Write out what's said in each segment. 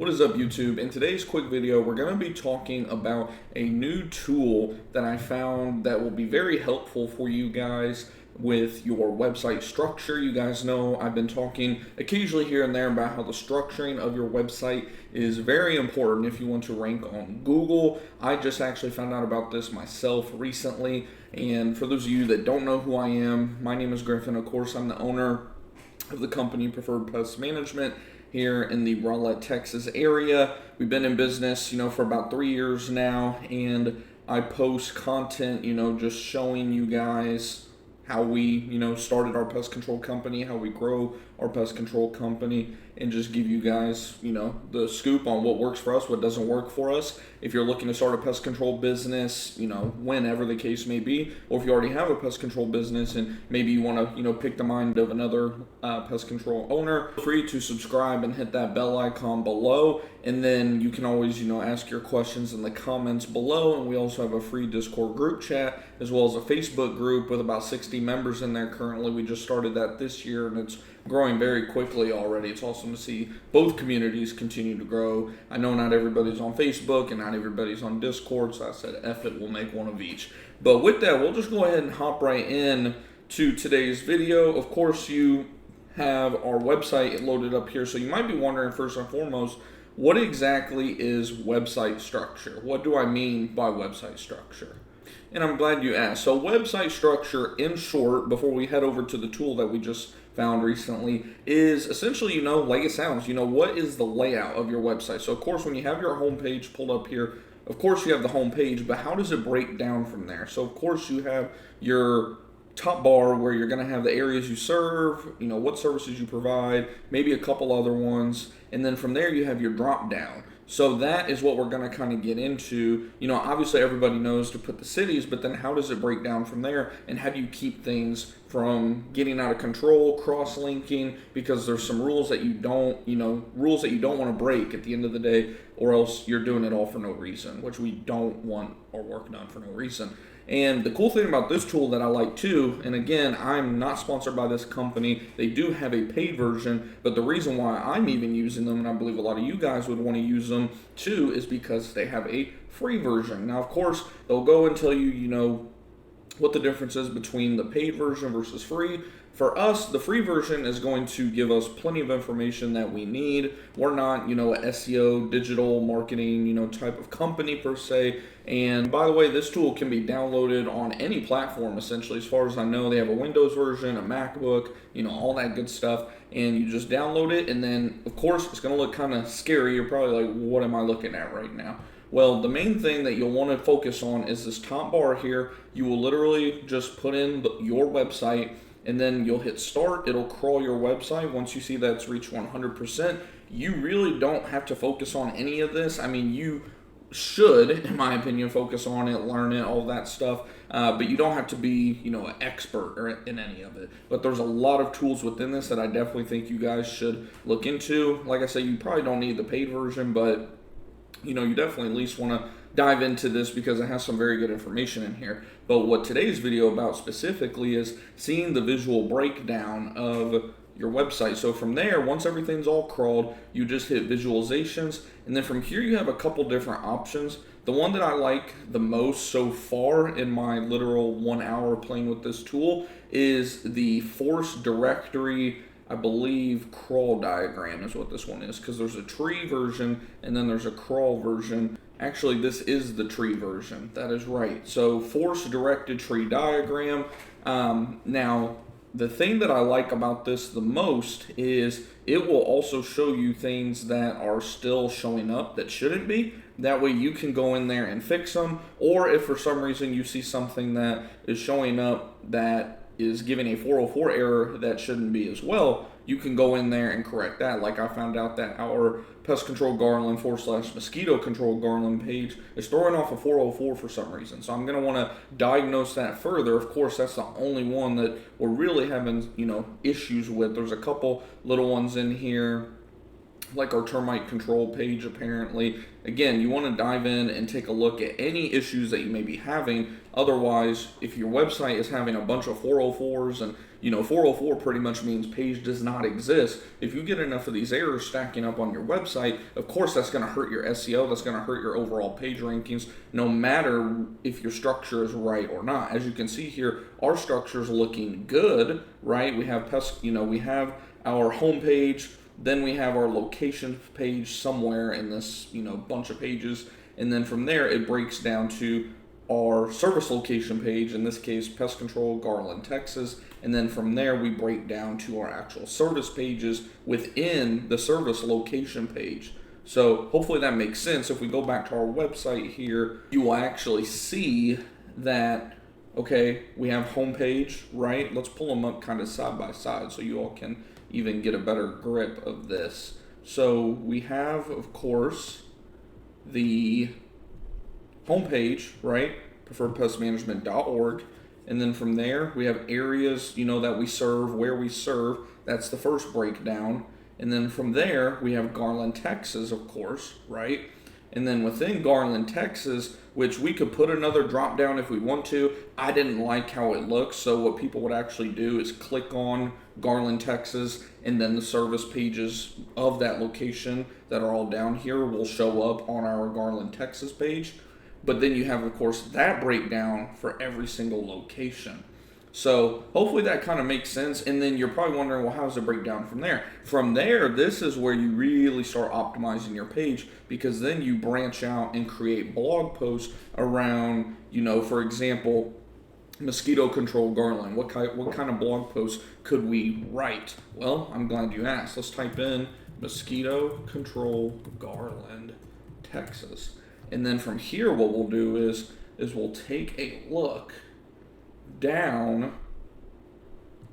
What is up, YouTube? In today's quick video, we're going to be talking about a new tool that I found that will be very helpful for you guys with your website structure. You guys know I've been talking occasionally here and there about how the structuring of your website is very important if you want to rank on Google. I just actually found out about this myself recently, and for those of you that don't know who I am, my name is Griffin. Of course, I'm the owner of the company Preferred Pest Management here in the Rowlett, Texas area. We've been in business, for about 3 years now, and I post content, just showing you guys how we, started our pest control company, how we grow our pest control company, and just give you guys, the scoop on what works for us, what doesn't work for us. If you're looking to start a pest control business, whenever the case may be, or if you already have a pest control business and maybe you want to, pick the mind of another pest control owner, feel free to subscribe and hit that bell icon below. And then you can always, ask your questions in the comments below. And we also have a free Discord group chat, as well as a Facebook group with about 60 members in there currently. We just started that this year, and it's growing very quickly already. It's awesome to see both communities continue to grow. I know not everybody's on Facebook and not everybody's on Discord, so I said, F it, we'll make one of each. But with that, we'll just go ahead and hop right in to today's video. Of course, you have our website loaded up here, so you might be wondering first and foremost, what exactly is website structure? What do I mean by website structure? And I'm glad you asked. So website structure, in short, before we head over to the tool that we just found recently, is essentially, like it sounds, what is the layout of your website? So of course, when you have your home page pulled up here, of course you have the home page, but how does it break down from there? So of course you have your top bar where you're going to have the areas you serve, what services you provide, maybe a couple other ones, and then from there you have your drop down. So that is what we're going to kind of get into. Obviously everybody knows to put the cities, but then how does it break down from there, and how do you keep things from getting out of control, cross-linking, because there's some rules that you don't want to break at the end of the day, or else you're doing it all for no reason, which we don't want our work done for no reason. And the cool thing about this tool that I like too, and again, I'm not sponsored by this company, they do have a paid version, but the reason why I'm even using them, and I believe a lot of you guys would want to use them too, is because they have a free version. Now, of course, they'll go and tell you, what the difference is between the paid version versus free. For us, the free version is going to give us plenty of information that we need. We're not, a SEO, digital marketing, type of company per se. And by the way, this tool can be downloaded on any platform, essentially. As far as I know, they have a Windows version, a MacBook, all that good stuff. And you just download it, and then, of course, it's going to look kind of scary. You're probably like, what am I looking at right now? Well, the main thing that you'll want to focus on is this top bar here. You will literally just put in your website, and then you'll hit start. It'll crawl your website. Once you see that's reached 100%, you really don't have to focus on any of this. I mean, you should, in my opinion, focus on it, learn it, all that stuff, but you don't have to be, an expert or in any of it. But there's a lot of tools within this that I definitely think you guys should look into. Like I say, you probably don't need the paid version, but you definitely at least want to dive into this because it has some very good information in here. But what today's video about specifically is seeing the visual breakdown of your website. So from there, once everything's all crawled, you just hit visualizations, and then from here you have a couple different options. The one that I like the most so far in my literal 1 hour playing with this tool is the force directory, I believe, crawl diagram is what this one is, because there's a tree version and then there's a crawl version. Actually, this is the tree version. That is right. So force directed tree diagram. Now, the thing that I like about this the most is it will also show you things that are still showing up that shouldn't be. That way you can go in there and fix them. Or if for some reason you see something that is showing up that is giving a 404 error that shouldn't be as well, you can go in there and correct that. Like I found out that our pest control garland / mosquito control garland page is throwing off a 404 for some reason. So I'm going to want to diagnose that further. Of course, that's the only one that we're really having, issues with. There's a couple little ones in here like our termite control page apparently. Again, you want to dive in and take a look at any issues that you may be having. Otherwise, if your website is having a bunch of 404s, and 404 pretty much means page does not exist. If you get enough of these errors stacking up on your website, of course that's going to hurt your SEO, that's going to hurt your overall page rankings, no matter if your structure is right or not. As you can see here, our structure is looking good, right? We have we have our home page, then we have our location page somewhere in this, bunch of pages. And then from there, it breaks down to our service location page, in this case, Pest Control, Garland, Texas. And then from there, we break down to our actual service pages within the service location page. So hopefully that makes sense. If we go back to our website here, you will actually see that, okay, we have homepage, right? Let's pull them up kind of side by side so you all can even get a better grip of this. So we have, of course, the homepage, right? preferredpestmanagement.org. And then from there, we have areas, that we serve, where we serve. That's the first breakdown. And then from there, we have Garland, Texas, of course, right? And then within Garland, Texas, which we could put another drop down if we want to. I didn't like how it looks, so what people would actually do is click on Garland, Texas, and then the service pages of that location that are all down here will show up on our Garland, Texas page. But then you have, of course, that breakdown for every single location. So hopefully that kind of makes sense. And then you're probably wondering, well, how does it break down from there? From there, this is where you really start optimizing your page, because then you branch out and create blog posts around, for example, mosquito control Garland. What kind of blog posts could we write? Well, I'm glad you asked. Let's type in mosquito control Garland, Texas. And then from here, what we'll do is we'll take a look down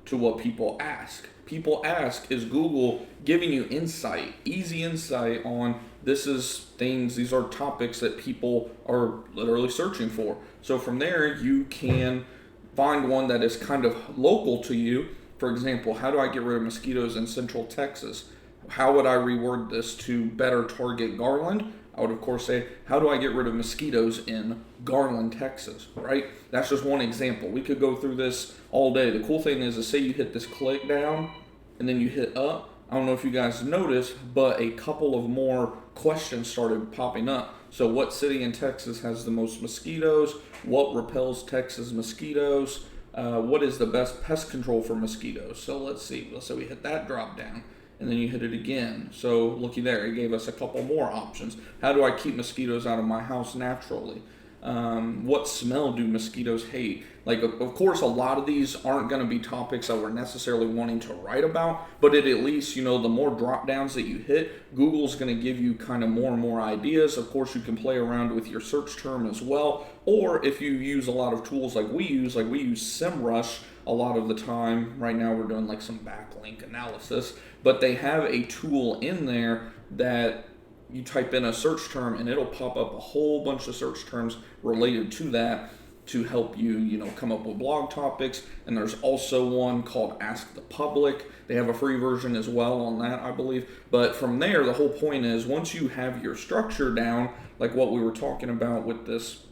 to what people ask. People ask, is Google giving you insight, easy insight on these are topics that people are literally searching for. So from there, you can find one that is kind of local to you. For example, how do I get rid of mosquitoes in Central Texas? How would I reword this to better target Garland? I would, of course, say, how do I get rid of mosquitoes in Garland, Texas, right? That's just one example. We could go through this all day. The cool thing is say you hit this click down and then you hit up. I don't know if you guys noticed, but a couple of more questions started popping up. So what city in Texas has the most mosquitoes? What repels Texas mosquitoes? What is the best pest control for mosquitoes? So let's see. Let's say we hit that drop down. And then you hit it again. So looky there, it gave us a couple more options. How do I keep mosquitoes out of my house naturally? What smell do mosquitoes hate? Like, of course, a lot of these aren't going to be topics that we're necessarily wanting to write about, but at least, the more drop downs that you hit, Google's going to give you kind of more and more ideas. Of course, you can play around with your search term as well, or if you use a lot of tools like we use SEMrush a lot of the time. Right now, we're doing like some backlink analysis, but they have a tool in there that you type in a search term and it'll pop up a whole bunch of search terms related to that to help you, come up with blog topics. And there's also one called Ask the Public. They have a free version as well on that, I believe. But from there, the whole point is once you have your structure down, like what we were talking about with this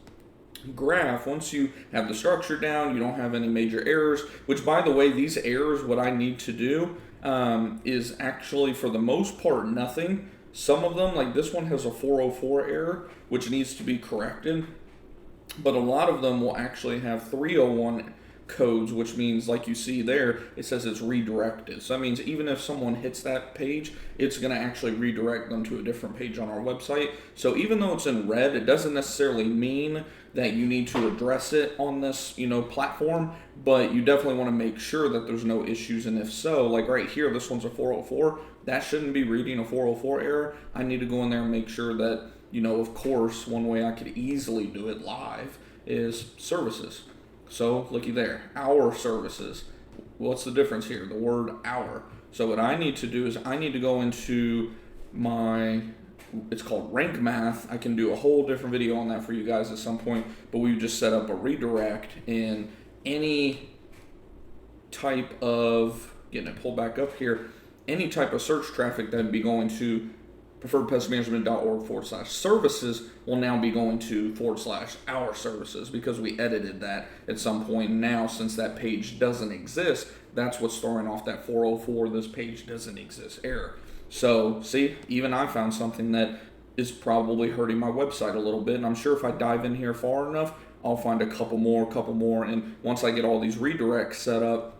graph, once you have the structure down, you don't have any major errors, which, by the way, these errors, what I need to do is actually, for the most part, nothing. Some of them, like this one, has a 404 error, which needs to be corrected. But a lot of them will actually have 301 codes, which means, like you see there, it says it's redirected. So that means even if someone hits that page, it's going to actually redirect them to a different page on our website. So even though it's in red, it doesn't necessarily mean that you need to address it on this, platform, but you definitely want to make sure that there's no issues. And if so, like right here, this one's a 404, that shouldn't be reading a 404 error. I need to go in there and make sure that, of course, one way I could easily do it live is services. So looky there, our services. What's the difference here? The word our. So what I need to do is I need to go into it's called rank math. I can do a whole different video on that for you guys at some point, but we just set up a redirect in any type of, getting it pulled back up here, any type of search traffic that would be going to preferredpestmanagement.org/services will now be going to /our services, because we edited that at some point. Now, since that page doesn't exist, that's what's throwing off that 404, this page doesn't exist error. So see, even I found something that is probably hurting my website a little bit, and I'm sure if I dive in here far enough, I'll find a couple more, and once I get all these redirects set up,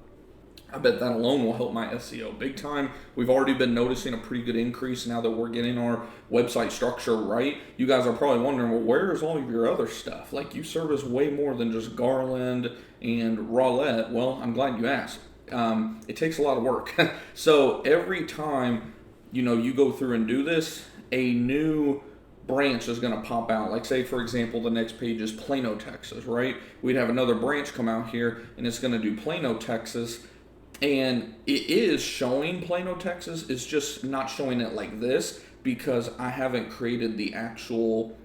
I bet that alone will help my SEO big time. We've already been noticing a pretty good increase now that we're getting our website structure right. You guys are probably wondering, well, where is all of your other stuff? Like, you service way more than just Garland and Rowlett. Well, I'm glad you asked. It takes a lot of work. So every time, you go through and do this, a new branch is going to pop out. Like, say, for example, the next page is Plano, Texas, right? We'd have another branch come out here, and it's going to do Plano, Texas. And it is showing Plano, Texas. It's just not showing it like this because I haven't created the actual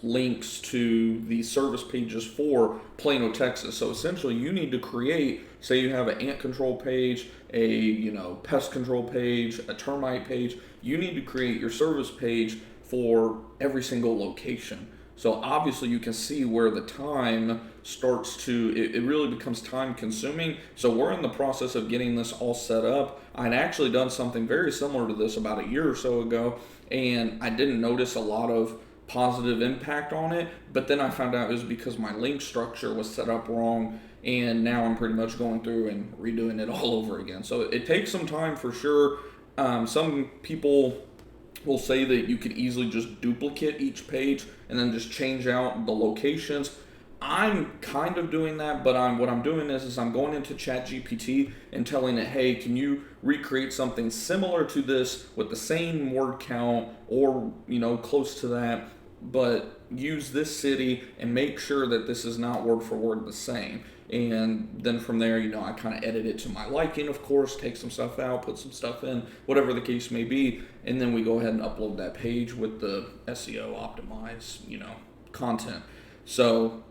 links to the service pages for Plano, Texas. So essentially, you need to create, say you have an ant control page, a pest control page, a termite page. You need to create your service page for every single location. So obviously you can see where the time starts to, it really becomes time consuming. So we're in the process of getting this all set up. I'd actually done something very similar to this about a year or so ago, and I didn't notice a lot of positive impact on it, but then I found out it was because my link structure was set up wrong, and now I'm pretty much going through and redoing it all over again. So it takes some time for sure. Some people will say that you could easily just duplicate each page and then just change out the locations. I'm kind of doing that, but what I'm doing is I'm going into ChatGPT and telling it, hey, can you recreate something similar to this with the same word count or, close to that, but use this city and make sure that this is not word for word the same. And then from there, I kind of edit it to my liking, of course, take some stuff out, put some stuff in, whatever the case may be. And then we go ahead and upload that page with the SEO optimized, content. So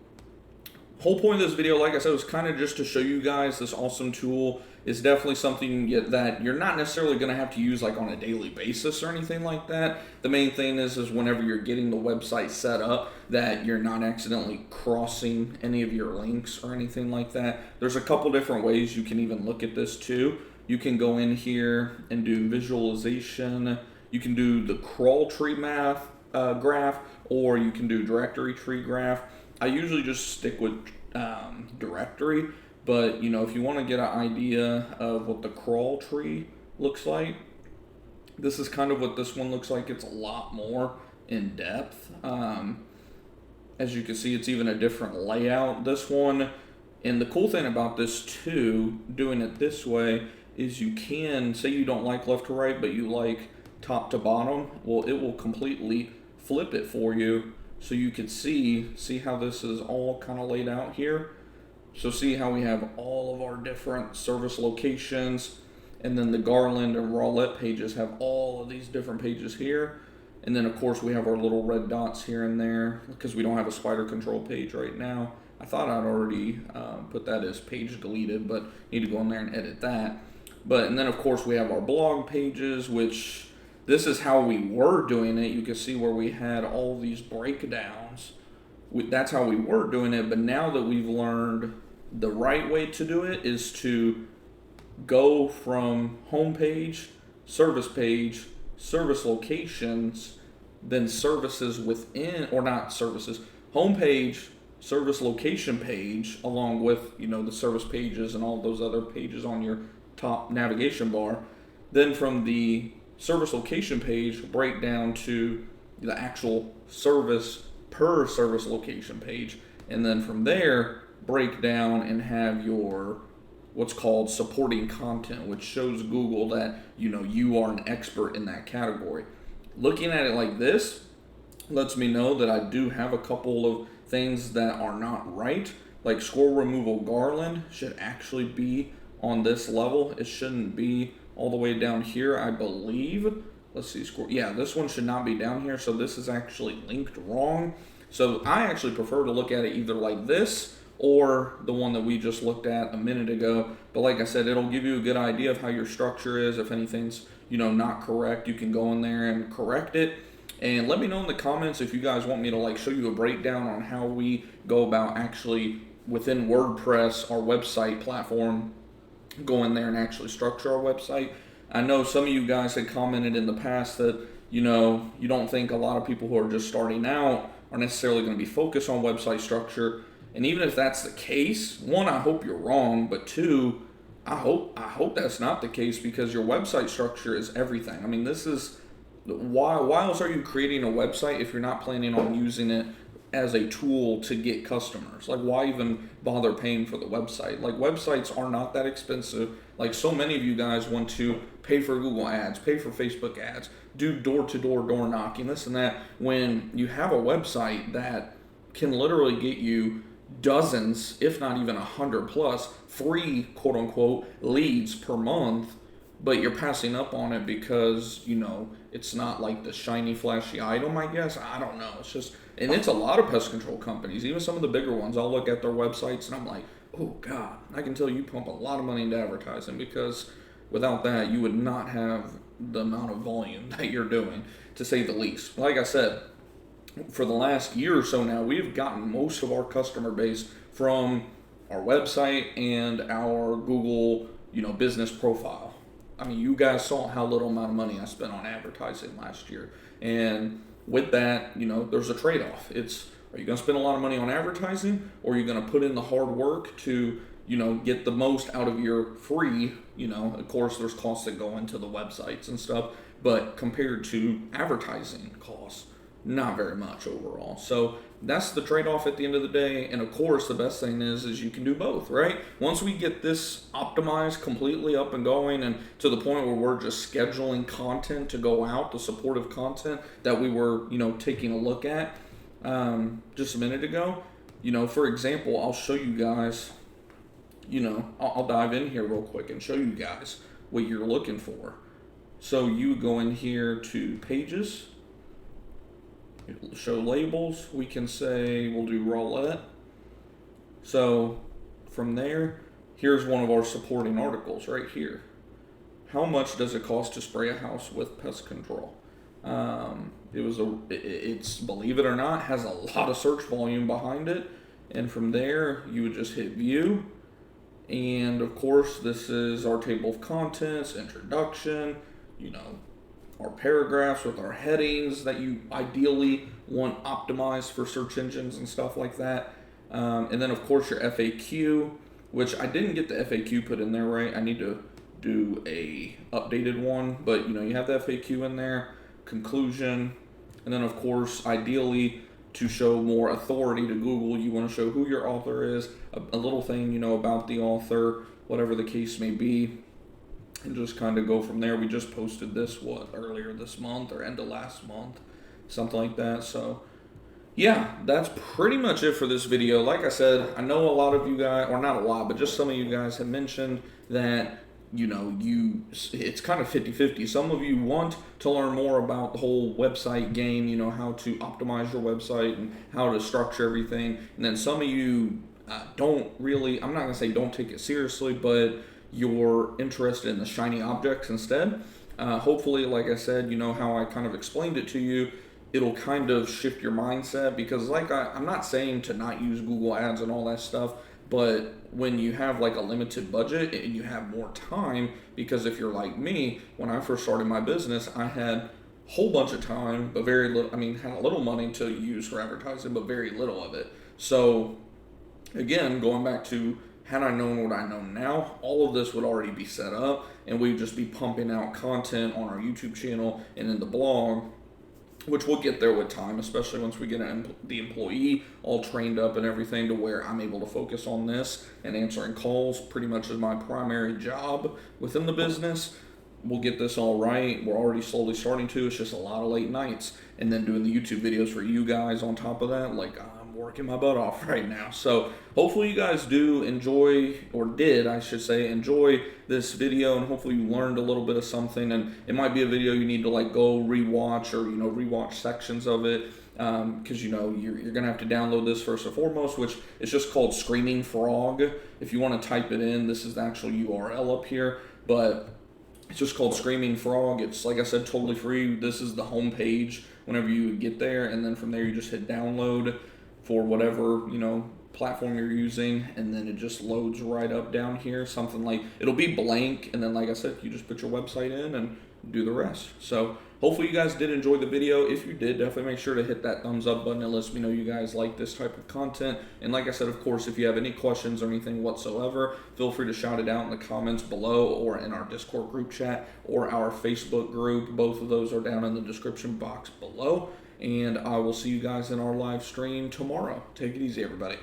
whole point of this video, like I said, was kind of just to show you guys this awesome tool. It's definitely something that you're not necessarily going to have to use like on a daily basis or anything like that. The main thing is whenever you're getting the website set up, that you're not accidentally crossing any of your links or anything like that. There's a couple different ways you can even look at this too. You can go in here and do visualization. You can do the crawl tree graph, or you can do directory tree graph. I usually just stick with directory, but if you want to get an idea of what the crawl tree looks like, this is kind of what this one looks like. It's a lot more in depth. As you can see, it's even a different layout, this one. And the cool thing about this too, doing it this way, is you can, say you don't like left to right, but you like top to bottom. Well, it will completely flip it for you. So you can see how this is all kind of laid out here. So see how we have all of our different service locations, and then the Garland and Rowlett pages have all of these different pages here. And then of course we have our little red dots here and there because we don't have a spider control page right now. I thought I'd already put that as page deleted, but need to go in there and edit that. And then of course we have our blog pages, which this is how we were doing it. You can see where we had all these breakdowns. That's how we were doing it, but now that we've learned the right way to do it is to go from homepage, service page, service locations, then services within, or not services, homepage, service location page, along with, the service pages and all those other pages on your top navigation bar. Then from the service location page, break down to the actual service per service location page, and then from there break down and have your what's called supporting content, which shows Google that you are an expert in that category. Looking at it like this lets me know that I do have a couple of things that are not right. Like squirrel removal Garland should actually be on this level. It shouldn't be all the way down here, I believe. Let's see, yeah, this one should not be down here, so this is actually linked wrong. So I actually prefer to look at it either like this or the one that we just looked at a minute ago. But like I said, it'll give you a good idea of how your structure is, if anything's, not correct, you can go in there and correct it. And let me know in the comments if you guys want me to like show you a breakdown on how we go about actually within WordPress, our website platform, go in there and actually structure our website. I know some of you guys had commented in the past that, you don't think a lot of people who are just starting out are necessarily going to be focused on website structure. And even if that's the case, one, I hope you're wrong, but two, I hope that's not the case, because your website structure is everything. I mean, this is why else are you creating a website if you're not planning on using it as a tool to get customers? Like, why even bother paying for the website? Like, websites are not that expensive. Like, so many of you guys want to pay for Google ads, pay for Facebook ads, do door-to-door door knocking, this and that, when you have a website that can literally get you dozens, if not even 100 plus free quote-unquote leads per month, but you're passing up on it because, it's not like the shiny, flashy item, I guess. I don't know. It's just, and it's a lot of pest control companies, even some of the bigger ones. I'll look at their websites and I'm like, oh God, I can tell you pump a lot of money into advertising, because without that, you would not have the amount of volume that you're doing, to say the least. Like I said, for the last year or so now, we've gotten most of our customer base from our website and our Google, business profile. I mean, you guys saw how little amount of money I spent on advertising last year. And with that, there's a trade-off. Are you going to spend a lot of money on advertising, or are you going to put in the hard work to, get the most out of your free, of course there's costs that go into the websites and stuff, but compared to advertising costs, not very much overall. So that's the trade-off at the end of the day. And of course, the best thing is you can do both, right? Once we get this optimized, completely up and going, and to the point where we're just scheduling content to go out, the supportive content that we were, taking a look at just a minute ago. For example, I'll show you guys, I'll dive in here real quick and show you guys what you're looking for. So you go in here to pages, show labels. We can say we'll do roulette. So from there, here's one of our supporting articles right here. How much does it cost to spray a house with pest control? It's, believe it or not, has a lot of search volume behind it. And from there, you would just hit view. And of course, this is our table of contents, introduction, our paragraphs with our headings that you ideally want optimized for search engines and stuff like that. And then of course your FAQ, which I didn't get the FAQ put in there right. I need to do a updated one, but you have the FAQ in there, conclusion, and then of course ideally to show more authority to Google, you want to show who your author is, a little thing about the author, whatever the case may be. And just kind of go from there. We just posted this, earlier this month or end of last month, something like that. So yeah, that's pretty much it for this video. Like I said, I know a lot of you guys, or not a lot, but just some of you guys have mentioned that, it's kind of 50-50. Some of you want to learn more about the whole website game, how to optimize your website and how to structure everything. And then some of you don't really, I'm not going to say don't take it seriously, but you're interested in the shiny objects instead. Hopefully, like I said, how I kind of explained it to you, it'll kind of shift your mindset, because I'm not saying to not use Google ads and all that stuff, but when you have like a limited budget and you have more time, because if you're like me, when I first started my business, I had a whole bunch of time, but very little, had a little money to use for advertising, but very little of it. So again, going back to, had I known what I know now, all of this would already be set up, and we'd just be pumping out content on our YouTube channel and in the blog, which we'll get there with time, especially once we get the employee all trained up and everything, to where I'm able to focus on this and answering calls pretty much as my primary job within the business. We'll get this all right. We're already slowly starting to. It's just a lot of late nights, and then doing the YouTube videos for you guys on top of that. Like, I'm working my butt off right now. So hopefully you guys do enjoy, or did, I should say, enjoy this video, and hopefully you learned a little bit of something. And it might be a video you need to like go rewatch, or rewatch sections of it, because you're gonna have to download this first and foremost, which is just called Screamingfrog. If you want to type it in, this is the actual URL up here. But It's just called Screaming Frog. It's, like I said, totally free. This is the home page whenever you get there, and then from there you just hit download for whatever, platform you're using, and then it just loads right up down here. Something like, it'll be blank, and then like I said, you just put your website in and do the rest. So hopefully you guys did enjoy the video. If you did, definitely make sure to hit that thumbs up button. It lets me know you guys like this type of content. And like I said, of course, if you have any questions or anything whatsoever, feel free to shout it out in the comments below or in our Discord group chat or our Facebook group. Both of those are down in the description box below. And I will see you guys in our live stream tomorrow. Take it easy, everybody.